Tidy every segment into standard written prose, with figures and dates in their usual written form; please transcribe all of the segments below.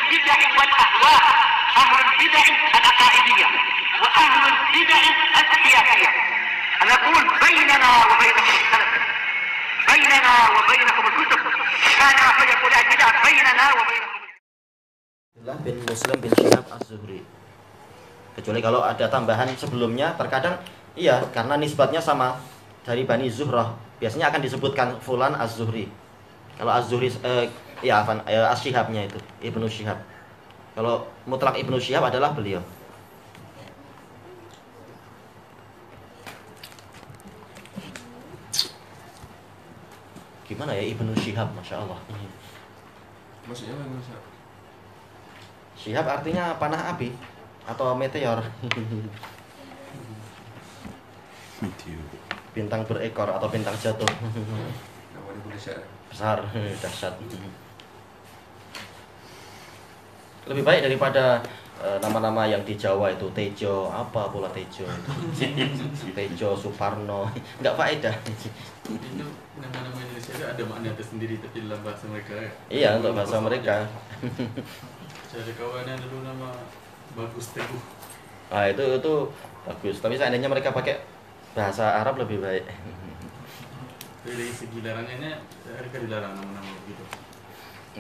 البدع والأهواء، أهل البدع العقائدية وأهل البدع السياسية. أنا أقول بيننا وبينكم السلف، بيننا وبينكم الكتب، كان فيقول البدع بيننا وبينكم. bin Muslim bin Syihab Az-Zuhri. Kecuali kalau ada tambahan sebelumnya, terkadang iya karena nisbatnya sama dari Bani Zuhrah, biasanya akan disebutkan fulan Az-Zuhri. Kalau Az-Zuhri As-Syihabnya itu Ibnu Syihab. Kalau mutlak Ibnu Syihab adalah beliau. Gimana ya Ibnu Syihab, Masya Allah. Maksudnya apa Ibnu Syihab? Syihab artinya panah api atau meteor. Bintang berekor atau bintang jatuh. Namanya besar. Besar, dahsyat. Lebih baik daripada nama-nama yang di Jawa itu Tejo, apa pula Tejo itu. Tejo, Suparno, enggak faedah. Itu nama-nama Indonesia itu ada makna tersendiri tapi dalam bahasa mereka ya. Iya, untuk bahasa mereka. Saya kawannya dulu nama Bagus Teguh. Ah, itu bagus. Tapi seandainya mereka pakai bahasa Arab lebih baik. Dari segi larangannya, mereka dilarang nama-nama begitu.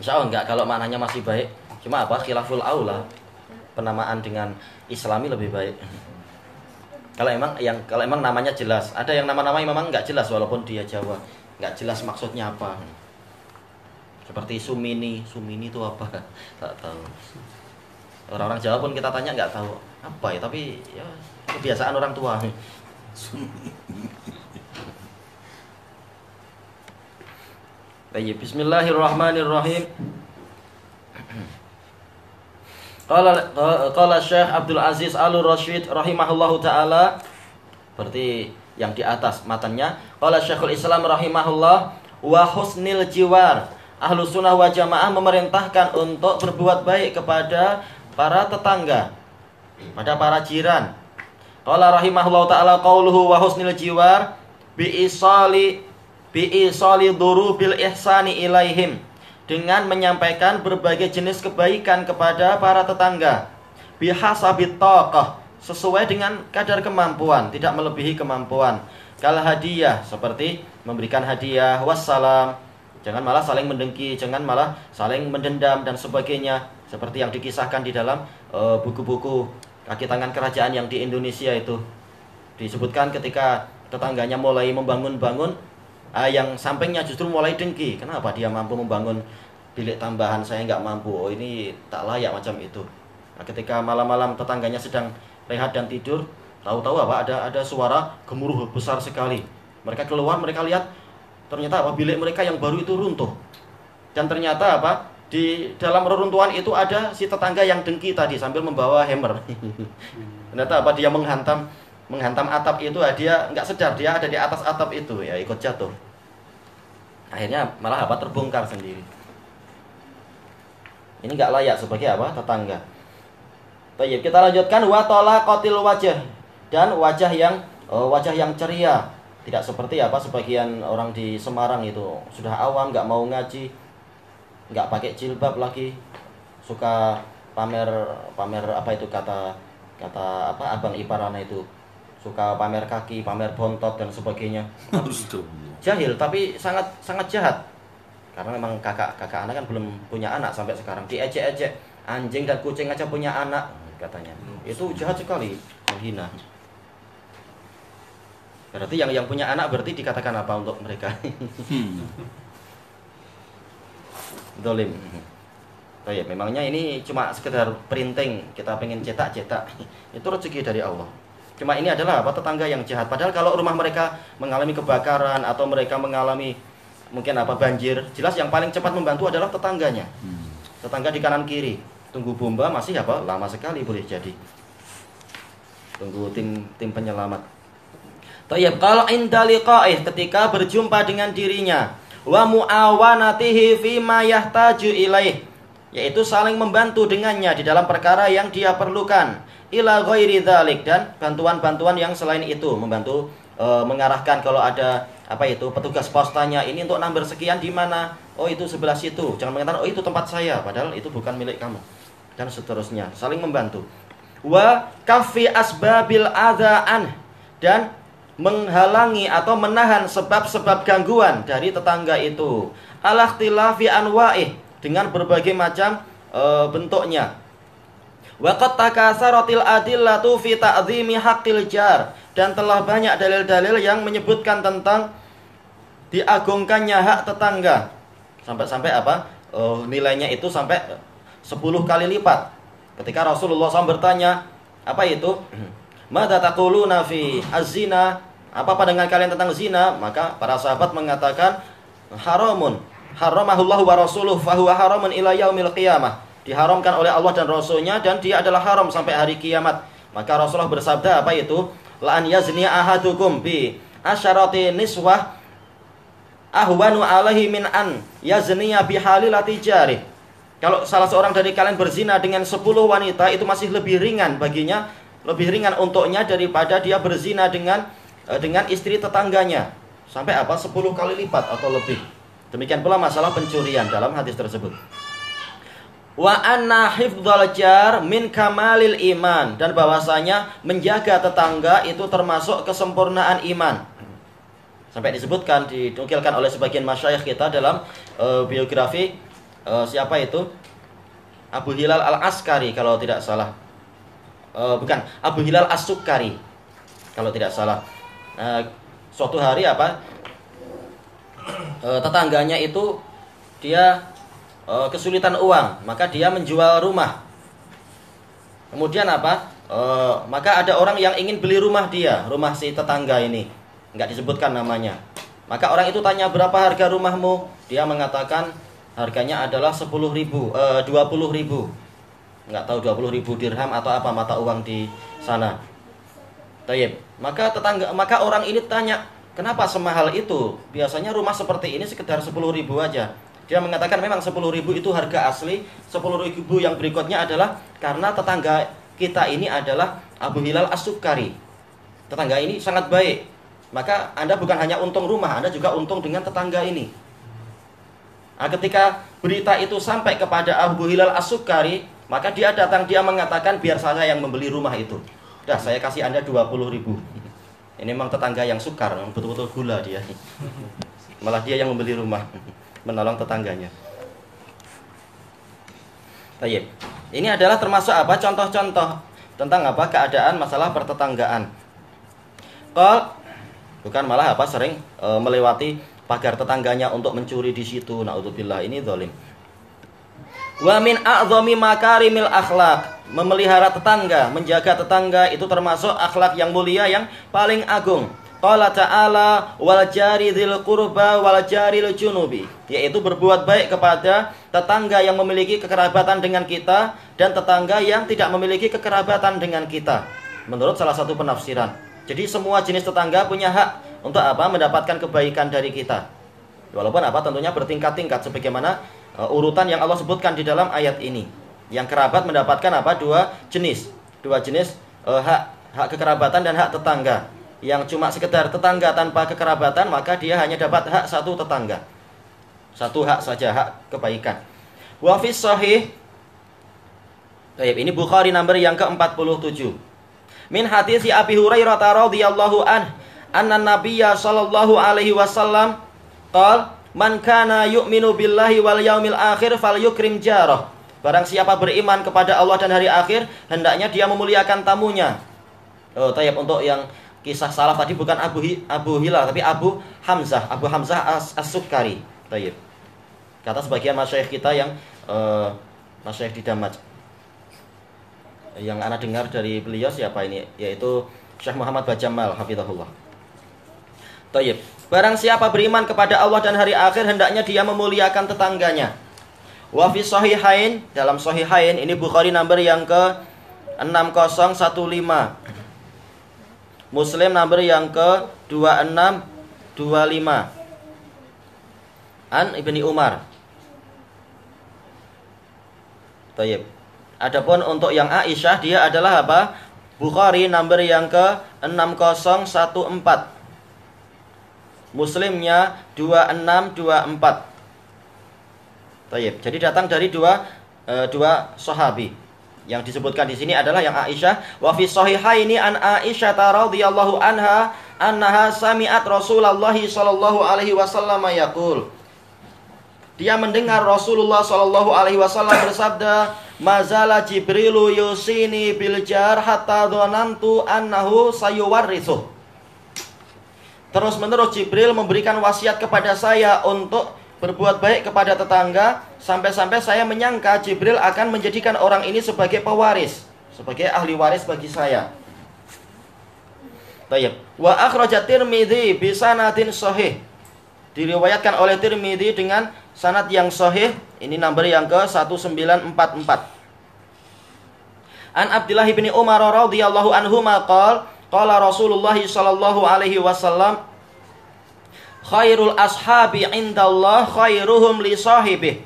Insya Allah enggak, kalau maknanya masih baik. Cuma apa? Khilaful aula. Penamaan dengan Islami lebih baik. Kalau emang namanya jelas. Ada yang nama-nama yang memang enggak jelas walaupun dia Jawa. Enggak jelas maksudnya apa. Seperti Sumini itu apa? Tak tahu. Orang-orang Jawa pun kita tanya nggak tahu apa ya, tapi ya kebiasaan orang tua. Baik, bismillahirrahmanirrahim. Qala Syekh Abdul Aziz Al-Rasyid rahimahullahu taala, berarti yang di atas matanya. Qala Syekhul Islam rahimahullah wa husnil jiwar. Ahlus sunnah wal jamaah memerintahkan untuk berbuat baik kepada para tetangga, pada para jiran. Qala rahimahullahu ta'ala qauluhu wa husnil jiwar bi isali durubil ihsani ilaihim, dengan menyampaikan berbagai jenis kebaikan kepada para tetangga. Bihasabit taqah, sesuai dengan kadar kemampuan, tidak melebihi kemampuan. Kal hadiah, seperti memberikan hadiah, wassalam, jangan malah saling mendengki, jangan malah saling mendendam dan sebagainya. Seperti yang dikisahkan di dalam buku-buku kaki tangan kerajaan yang di Indonesia itu. Disebutkan ketika tetangganya mulai membangun-bangun, yang sampingnya justru mulai dengki. Kenapa dia mampu membangun bilik tambahan, saya nggak mampu, oh ini tak layak, macam itu. Nah, ketika malam-malam tetangganya sedang rehat dan tidur, tahu-tahu ada suara gemuruh besar sekali. Mereka keluar, mereka lihat ternyata bilik mereka yang baru itu runtuh. Dan ternyata di dalam reruntuhan itu ada si tetangga yang dengki tadi sambil membawa hammer. Ternyata dia menghantam atap itu, dia nggak sadar dia ada di atas atap itu, ya ikut jatuh. Akhirnya malah terbongkar sendiri. Ini nggak layak sebagai tetangga. Baik, kita lanjutkan wa talaqatil wajah, dan wajah yang ceria. Tidak seperti sebagian orang di Semarang itu sudah awam, nggak mau ngaji, nggak pakai jilbab lagi, suka pamer kata abang iparana itu, suka pamer kaki, pamer bontot dan sebagainya. Jahil tapi sangat jahat. Karena memang kakak anak kan belum punya anak sampai sekarang, diejek-ejek, anjing dan kucing aja punya anak katanya. Itu jahat sekali, menghina. Berarti yang punya anak berarti dikatakan apa untuk mereka? Dolim. Oh ya, memangnya ini cuma sekedar printing, kita pengen cetak. Itu rezeki dari Allah. Cuma ini adalah tetangga yang jahat. Padahal kalau rumah mereka mengalami kebakaran atau mereka mengalami mungkin banjir, jelas yang paling cepat membantu adalah tetangganya. Tetangga di kanan kiri. Tunggu bomba masih lama sekali boleh jadi. Tunggu tim penyelamat. Tayyib, kalau inda liqa'ih, ketika berjumpa dengan dirinya, wa muawanatihi fima yahtaju ilaih, yaitu saling membantu dengannya di dalam perkara yang dia perlukan, ila ghairi dzalik, dan bantuan-bantuan yang selain itu, membantu mengarahkan kalau ada petugas postanya ini untuk number sekian di mana, oh itu sebelah situ. Jangan mengatakan, oh itu tempat saya, padahal itu bukan milik kamu. Dan seterusnya, saling membantu. Wa kafi asbabil adzaan, dan menghalangi atau menahan sebab-sebab gangguan dari tetangga itu. Al-ikhtilafi anwa'ih, dengan berbagai macam bentuknya. Wa qad takasaratil adillatu fi ta'dhimi haqqil jar, dan telah banyak dalil-dalil yang menyebutkan tentang diagungkannya hak tetangga. Sampai-sampai apa? Nilainya itu sampai 10 kali lipat. Ketika Rasulullah SAW bertanya, apa itu? Madza taquluna fi az-zina? Apa pandangan kalian tentang zina? Maka para sahabat mengatakan, haramun, haramahullahu wa rasuluhu fahuwa haramun ila yaumil qiyamah. Diharamkan oleh Allah dan Rasulnya, dan dia adalah haram sampai hari kiamat. Maka Rasulullah bersabda, apa itu? La an yazni ahadukum bi asyarati niswah ahwanu alaihi min an yazniya bi halilati jarih. Kalau salah seorang dari kalian berzina dengan 10 wanita, itu masih lebih ringan baginya, lebih ringan untuknya daripada dia berzina dengan istri tetangganya. Sampai apa? 10 kali lipat atau lebih. Demikian pula masalah pencurian dalam hadis tersebut. Wa anna hifdzal jar min kamalil iman, dan bahwasanya menjaga tetangga itu termasuk kesempurnaan iman. Sampai disebutkan, dinukilkan oleh sebagian masyayikh kita dalam biografi siapa itu? Abu Hilal Al-Askari kalau tidak salah. Bukan, Abu Hilal As-Sukkari kalau tidak salah. Suatu hari apa? Tetangganya itu dia kesulitan uang, maka dia menjual rumah. Kemudian apa? Maka ada orang yang ingin beli rumah dia, rumah si tetangga ini, nggak disebutkan namanya. Maka orang itu tanya, berapa harga rumahmu? Dia mengatakan harganya adalah 20.000, nggak tahu 20.000 dirham atau apa mata uang di sana. Tayyib. Maka orang ini tanya, kenapa semahal itu? Biasanya rumah seperti ini sekedar 10.000 aja. Dia mengatakan memang 10.000 itu harga asli. 10.000 yang berikutnya adalah karena tetangga kita ini adalah Abu Hilal As-Sukkari. Tetangga ini sangat baik. Maka Anda bukan hanya untung rumah, Anda juga untung dengan tetangga ini. Nah, ketika berita itu sampai kepada Abu Hilal As-Sukkari, maka dia datang, dia mengatakan, biar saya yang membeli rumah itu. Dah, saya kasih Anda 20.000. Ini memang tetangga yang sukar, betul-betul gula dia. Malah dia yang membeli rumah, menolong tetangganya. Baik. Ini adalah termasuk apa? Contoh-contoh tentang apa? Keadaan masalah pertetanggaan. Bukan malah apa? Sering melewati pagar tetangganya untuk mencuri di situ. Naudzubillah, ini zalim. Wa min a'dhami makarimil akhlaq, memelihara tetangga, menjaga tetangga itu termasuk akhlak yang mulia yang paling agung. Qala ta'ala wal jari dzil qurba wal jaril junubi, yaitu berbuat baik kepada tetangga yang memiliki kekerabatan dengan kita dan tetangga yang tidak memiliki kekerabatan dengan kita. Menurut salah satu penafsiran. Jadi semua jenis tetangga punya hak untuk apa? Mendapatkan kebaikan dari kita. Walaupun apa? Tentunya bertingkat-tingkat sebagaimana urutan yang Allah sebutkan di dalam ayat ini. Yang kerabat mendapatkan apa? Dua jenis hak kekerabatan dan hak tetangga. Yang cuma sekedar tetangga tanpa kekerabatan, maka dia hanya dapat hak satu tetangga. Satu hak saja, hak kebaikan. Wa fi sahih. Ini Bukhari nomor yang ke-47. Min hadits Abi Hurairah radhiyallahu anna Nabiyya sallallahu alaihi wasallam qala man kana yu'minu billahi wal yaumil akhir falyukrim jarah. Barang siapa beriman kepada Allah dan hari akhir, hendaknya dia memuliakan tamunya. Untuk yang kisah salaf tadi bukan Abu Hilal tapi Abu Hamzah As-Sukkari. Tayyib. Kata sebagian masyayikh kita yang masyayikh di Damaj. Yang ana dengar dari beliau siapa ini? Yaitu Syekh Muhammad Bajamal hafizahullah. Tayyib. Barang siapa beriman kepada Allah dan hari akhir, hendaknya dia memuliakan tetangganya. Wa fi sahihain, dalam sahihain ini Bukhari nomor yang ke-6015. Muslim nomor yang ke-2625. An Ibni Umar. Tayyib. Adapun untuk yang Aisyah, dia adalah apa? Bukhari nomor yang ke-6014. Muslimnya 2624. Tayyib. Jadi datang dari dua sahabi. Yang disebutkan di sini adalah yang Aisyah. Wa fi sahihaini an Aisyah radhiyallahu anha annaha sami'at Rasulullah sallallahu alaihi wasallam yaqul. Dia mendengar Rasulullah sallallahu alaihi wasallam bersabda, "Mazala Jibrilu yusini bil jar hatta dhanantu annahu sayuwarrithu." Terus-menerus Jibril memberikan wasiat kepada saya untuk berbuat baik kepada tetangga, sampai-sampai saya menyangka Jibril akan menjadikan orang ini sebagai pewaris, sebagai ahli waris bagi saya. Tayyib. Wa akhrajat Tirmidzi bi sanadin sahih. Diriwayatkan oleh Tirmidzi dengan sanad yang sahih. Ini nomor yang ke-1944. An Abdullah bin Umar radhiyallahu anhuma qala Rasulullah sallallahu alaihi wasallam, khairul ashabi indallah khairuhum li sahibih.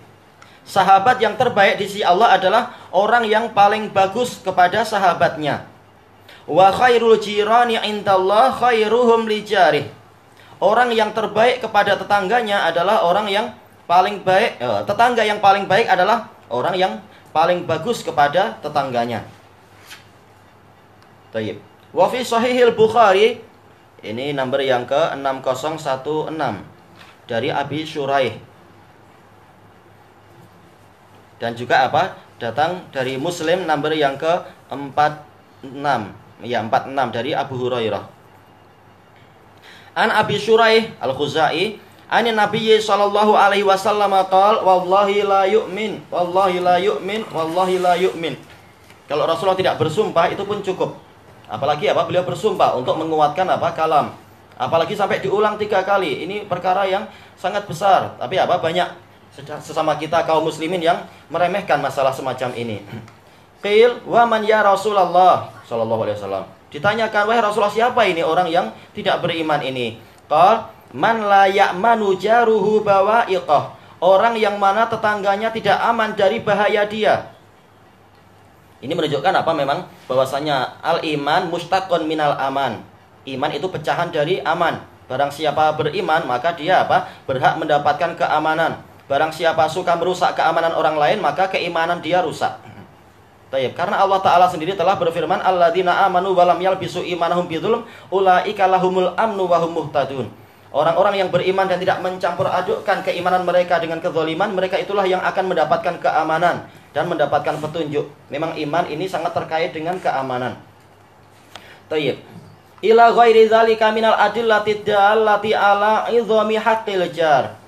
Sahabat yang terbaik di sisi Allah adalah orang yang paling bagus kepada sahabatnya. Wa khairul jirani indallah khairuhum li jarih. Orang yang terbaik kepada tetangganya adalah orang yang paling baik. Tetangga yang paling baik adalah orang yang paling bagus kepada tetangganya. Tayyib. Wa fi sahihil Bukhari, ini nomor yang ke-6016 dari Abi Syuraih. Dan juga apa? Datang dari Muslim nomor yang ke-46. Ya, 46 dari Abu Hurairah. An Abi Syuraih Al-Khuzai, an Nabi sallallahu alaihi wasallam qala, wallahi la yu'min, wallahi la yu'min, wallahi la yu'min. Kalau Rasulullah tidak bersumpah itu pun cukup. Apalagi apa? Beliau bersumpah untuk menguatkan apa? Kalam. Apalagi sampai diulang 3 kali. Ini perkara yang sangat besar. Tapi apa? Banyak sesama kita kaum muslimin yang meremehkan masalah semacam ini. Qil wa man ya Rasulullah sallallahu alaihi wasallam. Ditanyakan, wahai Rasulullah, siapa ini orang yang tidak beriman ini? Qal man la ya'manu jaruhu bawa'iqah. Orang yang mana tetangganya tidak aman dari bahaya dia. Ini menunjukkan apa? Memang bahwasanya al-iman mustaqon minal aman. Iman itu pecahan dari aman. Barang siapa beriman, maka dia apa? Berhak mendapatkan keamanan. Barang siapa suka merusak keamanan orang lain, maka keimanan dia rusak. Tayyib. Karena Allah Ta'ala sendiri telah berfirman, alladzina amanu walam yalbisu imanahum bidzulm ulaika lahumul amnu wa hum muhtadun. Orang-orang yang beriman dan tidak mencampur adukkan keimanan mereka dengan kezaliman, mereka itulah yang akan mendapatkan keamanan dan mendapatkan petunjuk. Memang iman ini sangat terkait dengan keamanan. Tayyib. Ila ghairi dzalika minal adillati dallati ala izami haqqil jar.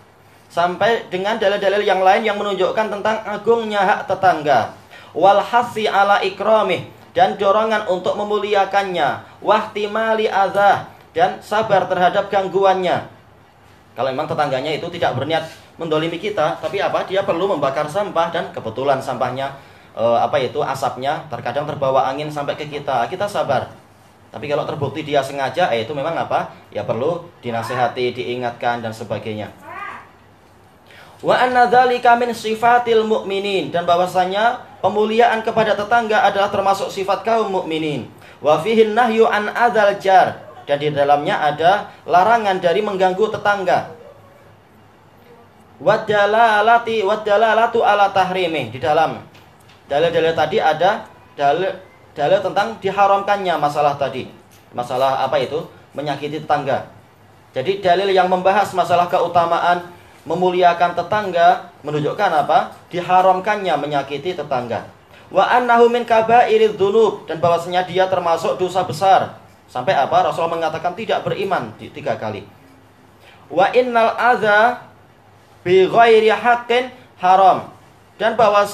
Sampai dengan dalil-dalil yang lain yang menunjukkan tentang agungnya hak tetangga. Wal hasi ala ikramih, dan dorongan untuk memuliakannya. Wahtimali adzah, dan sabar terhadap gangguannya. Kalau memang tetangganya itu tidak berniat mendolimi kita, tapi apa? Dia perlu membakar sampah dan kebetulan sampahnya asapnya terkadang terbawa angin sampai ke kita. Kita sabar. Tapi kalau terbukti dia sengaja, itu memang apa? Ya perlu dinasehati, diingatkan dan sebagainya. Wa anna dzalika min sifatil mu'minin, dan bahwasanya pemuliaan kepada tetangga adalah termasuk sifat kaum mukminin. Wa fihi nahyu an adzal jar, dan di dalamnya ada larangan dari mengganggu tetangga. Wadalalatu ala tahrimih, di dalam dalil-dalil tadi ada dalil tentang diharamkannya masalah tadi. Masalah apa itu? Menyakiti tetangga. Jadi dalil yang membahas masalah keutamaan memuliakan tetangga menunjukkan apa? Diharamkannya menyakiti tetangga. Wa annahu min kabairidz dzunub, dan bahwasanya dia termasuk dosa besar. Sampai apa? Rasulullah mengatakan tidak beriman 3 kali. Wa innal adza bi ghairi haqqin haram, dan bahwa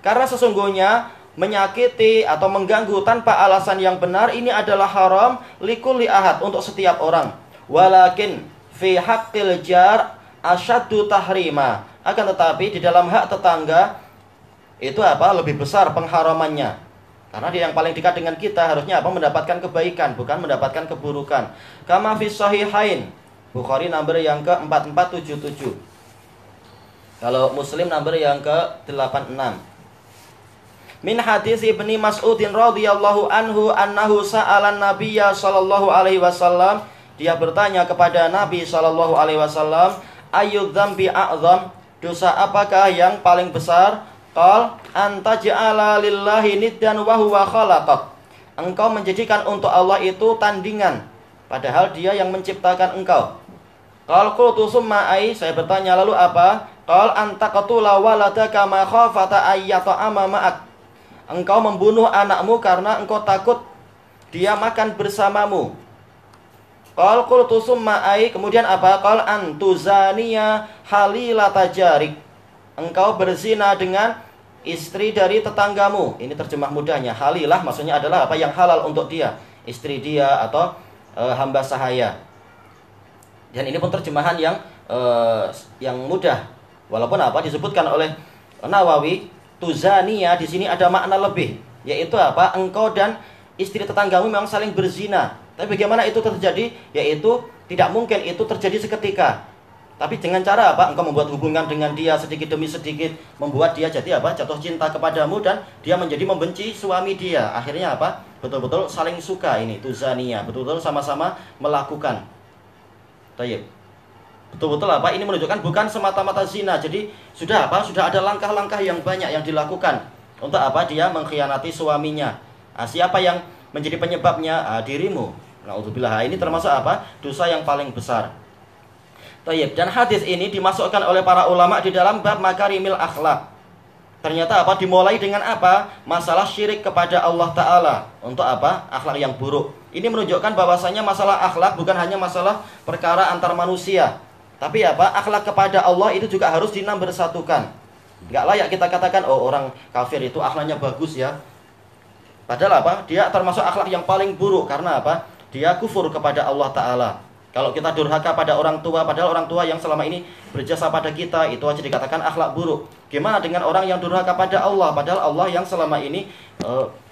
karena sesungguhnya menyakiti atau mengganggu tanpa alasan yang benar ini adalah haram likulli ahad, untuk setiap orang. Walakin fi haqqil jar asyaddu tahrima, akan tetapi di dalam hak tetangga itu apa? Lebih besar pengharamannya. Karena dia yang paling dekat dengan kita, harusnya apa? Mendapatkan kebaikan, bukan mendapatkan keburukan. Kama fi sahihain, Bukhari nomor yang ke-4477. Kalau Muslim nomor yang ke-86. Min hadis Ibni Mas'udin radhiyallahu anhu annahu sa'alan Nabiyya sallallahu alaihi wasallam, dia bertanya kepada Nabi sallallahu alaihi wasallam, ayyudz dzambi a'dzam, dosa apakah yang paling besar? Qal anta ja'ala lillahi niddan wa huwa khalaqak. Engkau menjadikan untuk Allah itu tandingan, padahal Dia yang menciptakan engkau. Qal qultu summa ai, saya bertanya lalu apa? Qal anta qatula waladaka ma khafata ayyata'ama ma'ak. Engkau membunuh anakmu karena engkau takut dia makan bersamamu. Qal qultu summa ai, kemudian apa? Qal antuzaniya halilata jarik. Engkau berzina dengan istri dari tetanggamu. Ini terjemah mudahnya. Halilah maksudnya adalah apa yang halal untuk dia, istri dia atau hamba sahaya. Dan ini pun terjemahan yang mudah. Walaupun apa disebutkan oleh Nawawi, tuzaniya di sini ada makna lebih, yaitu apa? Engkau dan istri tetanggamu memang saling berzina. Tapi bagaimana itu terjadi? Yaitu tidak mungkin itu terjadi seketika. Tapi dengan cara apa? Engkau membuat hubungan dengan dia sedikit demi sedikit, membuat dia jadi apa? Jatuh cinta kepadamu dan dia menjadi membenci suami dia. Akhirnya apa? Betul-betul saling suka ini tuzania, betul-betul sama-sama melakukan. Tayyib. Betul-betul apa? Ini menunjukkan bukan semata-mata zina. Jadi sudah apa? Sudah ada langkah-langkah yang banyak yang dilakukan untuk apa? Dia mengkhianati suaminya. Siapa yang menjadi penyebabnya? Dirimu. Na'udzubillah. Ini termasuk apa? Dosa yang paling besar. Tayyib. Dan hadis ini dimasukkan oleh para ulama di dalam bab makarimil akhlak. Ternyata apa? Dimulai dengan apa? Masalah syirik kepada Allah Ta'ala. Untuk apa? Akhlak yang buruk. Ini menunjukkan bahwasanya masalah akhlak bukan hanya masalah perkara antar manusia, tapi apa? Akhlak kepada Allah itu juga harus dinambersatukan. Nggak layak kita katakan, oh orang kafir itu akhlaknya bagus ya. Padahal apa? Dia termasuk akhlak yang paling buruk. Karena apa? Dia kufur kepada Allah Ta'ala. Kalau kita durhaka pada orang tua, padahal orang tua yang selama ini berjasa pada kita, itu aja dikatakan akhlak buruk. Gimana dengan orang yang durhaka pada Allah, padahal Allah yang selama ini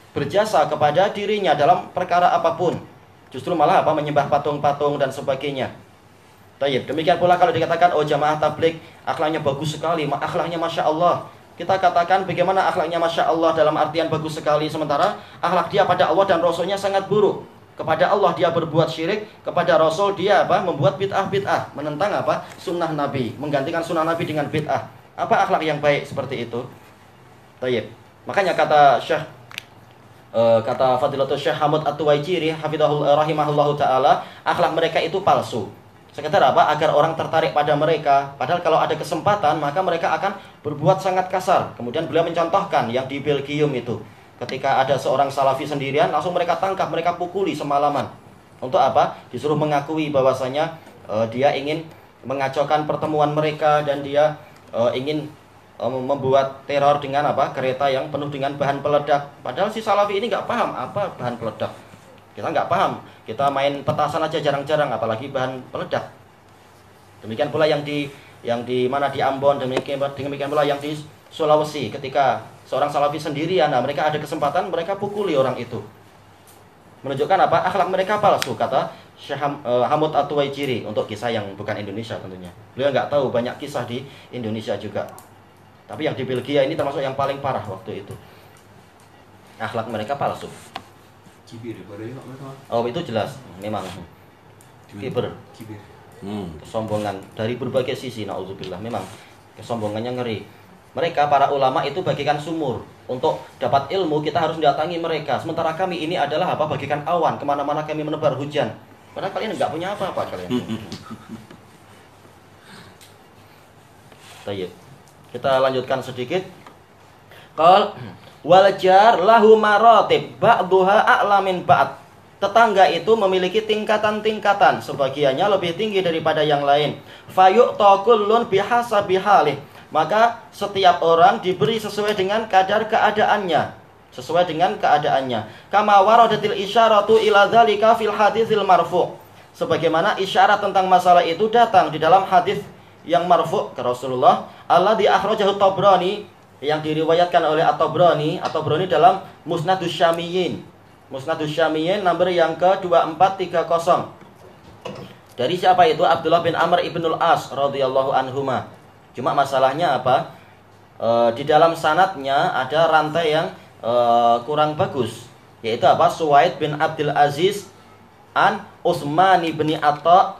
berjasa kepada dirinya dalam perkara apapun. Justru malah apa? Menyembah patung-patung dan sebagainya. Tayyib. Demikian pula kalau dikatakan, oh jamaah tabligh akhlaknya bagus sekali, akhlaknya Masya Allah. Kita katakan bagaimana akhlaknya Masya Allah dalam artian bagus sekali, sementara akhlak dia pada Allah dan Rasulnya sangat buruk. Kepada Allah dia berbuat syirik, kepada Rasul dia apa? Membuat bid'ah-bid'ah, menentang apa? Sunnah Nabi, menggantikan sunnah Nabi dengan bid'ah. Apa akhlak yang baik seperti itu? Tayyib. Makanya kata Fadilatul Syekh Hamud At-Tuwaijiri rahimahullahu taala, akhlak mereka itu palsu. Sekedar apa? Agar orang tertarik pada mereka. Padahal kalau ada kesempatan maka mereka akan berbuat sangat kasar. Kemudian beliau mencontohkan yang di Belgium itu. Ketika ada seorang salafi sendirian, langsung mereka tangkap, mereka pukuli semalaman. Untuk apa? Disuruh mengakui bahwasanya dia ingin mengacaukan pertemuan mereka dan dia ingin membuat teror dengan apa? Kereta yang penuh dengan bahan peledak. Padahal si salafi ini nggak paham apa bahan peledak. Kita nggak paham. Kita main petasan aja jarang-jarang, apalagi bahan peledak. Demikian pula yang di mana di Ambon, demikian pula yang di Sulawesi, ketika seorang salafi sendirian, nah mereka ada kesempatan, mereka pukuli orang itu. Menunjukkan apa? Akhlak mereka palsu, kata Syekh Hamud At-Tuwaijiri, untuk kisah yang bukan Indonesia tentunya. Beliau nggak tahu banyak kisah di Indonesia juga. Tapi yang di Belgia ini termasuk yang paling parah waktu itu. Akhlak mereka palsu. Kibir, Oh itu jelas, memang. Kibir. Kesombongan dari berbagai sisi, na'udzubillah. Memang kesombongannya ngeri. Mereka para ulama itu bagikan sumur. Untuk dapat ilmu kita harus mendatangi mereka. Sementara kami ini adalah apa? Bagikan awan, kemana-mana kami menebar hujan. Padahal kalian nggak punya apa-apa kalian. Tayyib. Kita lanjutkan sedikit. Qal wal jar lahu maratib ba'duha a'la min ba'd. Tetangga itu memiliki tingkatan-tingkatan, sebagiannya lebih tinggi daripada yang lain. Fayu'ta kullun bihasabi halih. Maka setiap orang diberi sesuai dengan kadar keadaannya, sesuai dengan keadaannya. Kama waradatil isyaratu ila dzalika fil haditsil marfu'. Sebagaimana isyarat tentang masalah itu datang di dalam hadis yang marfu' ke Rasulullah, alladzi akhrajahu Tabrani, yang diriwayatkan oleh At-Tabrani dalam Musnadus Syamiyyin. Musnadus Syamiyyin nomor yang ke-2430. Dari siapa itu? Abdullah bin Amr ibnul As radhiyallahu anhuma. Cuma masalahnya apa? Di dalam sanadnya ada rantai yang kurang bagus, yaitu apa? Suwaid bin Abdul Aziz an Utsman ibni Atha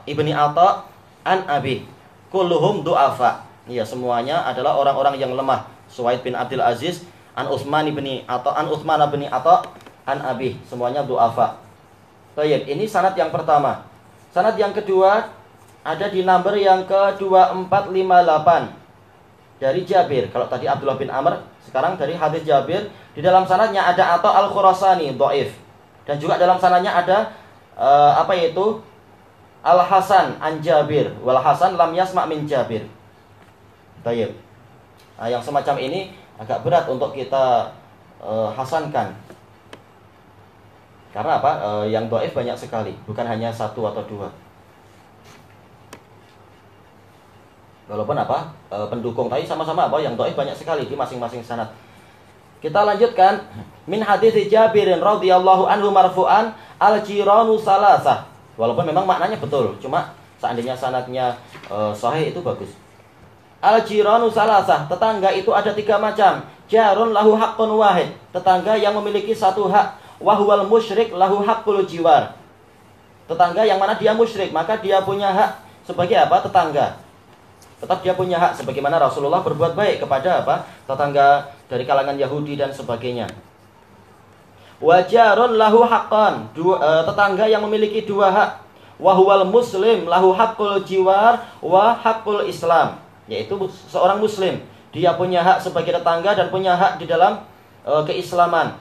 an Abi. Kulluhum du'afa. Iya, semuanya adalah orang-orang yang lemah. Suwaid bin Abdul Aziz, an Utsman bin Atha, an Abi, semuanya du'afa. Baik, ini sanad yang pertama. Sanad yang kedua ada di nomor yang ke-2458 dari Jabir. Kalau tadi Abdullah bin Amr, sekarang dari hadis Jabir. Di dalam sanadnya ada Atha al-Khurasani, dhaif. Dan juga dalam sanadnya ada Al-Hasan an Jabir. Wal Hasan lam yasma' min Jabir. Baik. Nah, yang semacam ini agak berat untuk kita hasankan. Karena apa? Yang dhaif banyak sekali, bukan hanya satu atau dua. Walaupun pendukung tadi sama-sama yang dhaif banyak sekali di masing-masing sanad. Kita lanjutkan min hadis Jabir radhiyallahu anhu marfu'an al-jiranu salasah. Walaupun memang maknanya betul, cuma seandainya sanadnya sahih itu bagus. Al-jiranu salasah, tetangga itu ada 3 macam. Jarun lahu haqqun wahid, tetangga yang memiliki satu hak. Wahwal musyrik lahu haqqul jiwar, tetangga yang mana dia musyrik, maka dia punya hak sebagai tetangga. Tetap dia punya hak, sebagaimana Rasulullah berbuat baik kepada tetangga dari kalangan Yahudi dan sebagainya. Wajarun lahu haqqan, tetangga yang memiliki 2 hak. Wahwal muslim lahu haqqul jiwar wa haqqul islam, yaitu seorang muslim, dia punya hak sebagai tetangga dan punya hak di dalam keislaman.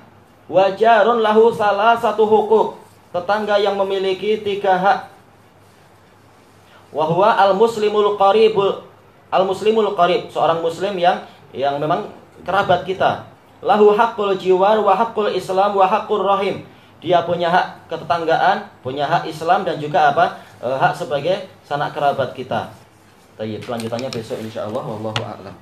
Wajarun lahu salah satu hukuk, tetangga yang memiliki 3 hak. Wahwa al-muslimul qarib, seorang muslim yang memang kerabat kita. Lahu haqqul jiwar wa haqqul islam wa haqqur rahim, dia punya hak ketetanggaan, punya hak Islam dan juga hak sebagai sanak kerabat kita. Baik, kelanjutannya besok insyaallah, wallahu a'lam.